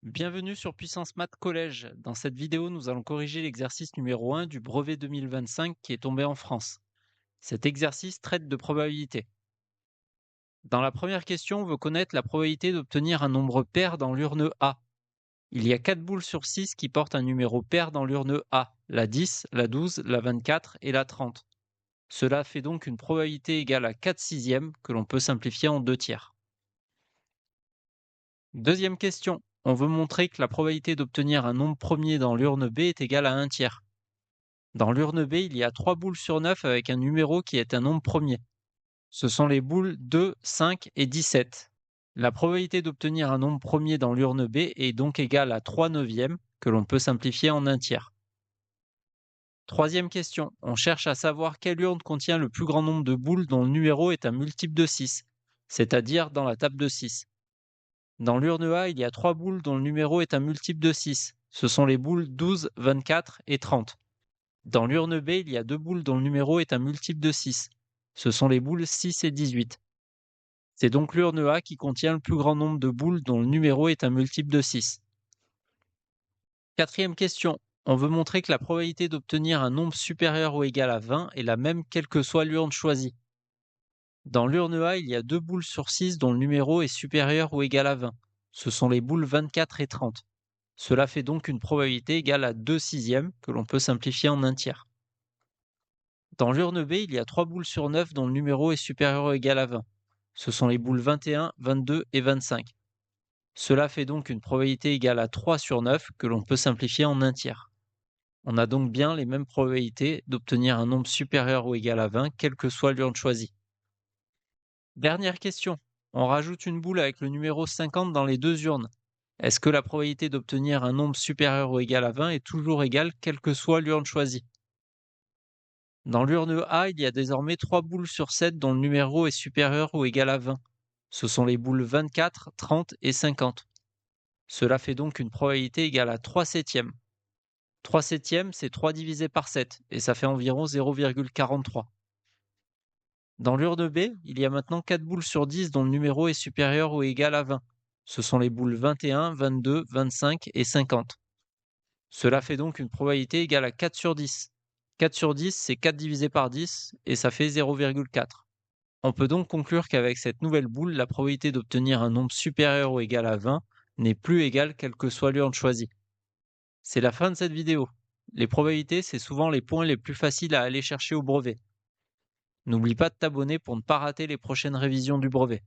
Bienvenue sur Puissance Maths Collège. Dans cette vidéo, nous allons corriger l'exercice numéro 1 du brevet 2025 qui est tombé en France. Cet exercice traite de probabilité. Dans la première question, on veut connaître la probabilité d'obtenir un nombre pair dans l'urne A. Il y a 4 boules sur 6 qui portent un numéro pair dans l'urne A, la 10, la 12, la 24 et la 30. Cela fait donc une probabilité égale à 4 sixièmes que l'on peut simplifier en 2 tiers. Deuxième question. On veut montrer que la probabilité d'obtenir un nombre premier dans l'urne B est égale à 1 tiers. Dans l'urne B, il y a 3 boules sur 9 avec un numéro qui est un nombre premier. Ce sont les boules 2, 5 et 17. La probabilité d'obtenir un nombre premier dans l'urne B est donc égale à 3 neuvièmes, que l'on peut simplifier en 1 tiers. Troisième question. On cherche à savoir quelle urne contient le plus grand nombre de boules dont le numéro est un multiple de 6, c'est-à-dire dans la table de 6. Dans l'urne A, il y a 3 boules dont le numéro est un multiple de 6. Ce sont les boules 12, 24 et 30. Dans l'urne B, il y a 2 boules dont le numéro est un multiple de 6. Ce sont les boules 6 et 18. C'est donc l'urne A qui contient le plus grand nombre de boules dont le numéro est un multiple de 6. Quatrième question. On veut montrer que la probabilité d'obtenir un nombre supérieur ou égal à 20 est la même quelle que soit l'urne choisie. Dans l'urne A, il y a 2 boules sur 6 dont le numéro est supérieur ou égal à 20. Ce sont les boules 24 et 30. Cela fait donc une probabilité égale à 2 sixièmes que l'on peut simplifier en 1 tiers. Dans l'urne B, il y a 3 boules sur 9 dont le numéro est supérieur ou égal à 20. Ce sont les boules 21, 22 et 25. Cela fait donc une probabilité égale à 3 sur 9 que l'on peut simplifier en 1 tiers. On a donc bien les mêmes probabilités d'obtenir un nombre supérieur ou égal à 20, quelle que soit l'urne choisie. Dernière question. On rajoute une boule avec le numéro 50 dans les deux urnes. Est-ce que la probabilité d'obtenir un nombre supérieur ou égal à 20 est toujours égale, quelle que soit l'urne choisie? Dans l'urne A, il y a désormais 3 boules sur 7 dont le numéro est supérieur ou égal à 20. Ce sont les boules 24, 30 et 50. Cela fait donc une probabilité égale à 3 septièmes. 3 septièmes, c'est 3 divisé par 7, et ça fait environ 0,43. Dans l'urne B, il y a maintenant 4 boules sur 10 dont le numéro est supérieur ou égal à 20. Ce sont les boules 21, 22, 25 et 50. Cela fait donc une probabilité égale à 4 sur 10. 4 sur 10, c'est 4 divisé par 10, et ça fait 0,4. On peut donc conclure qu'avec cette nouvelle boule, la probabilité d'obtenir un nombre supérieur ou égal à 20 n'est plus égale quelle que soit l'urne choisie. C'est la fin de cette vidéo. Les probabilités, c'est souvent les points les plus faciles à aller chercher au brevet. N'oublie pas de t'abonner pour ne pas rater les prochaines révisions du brevet.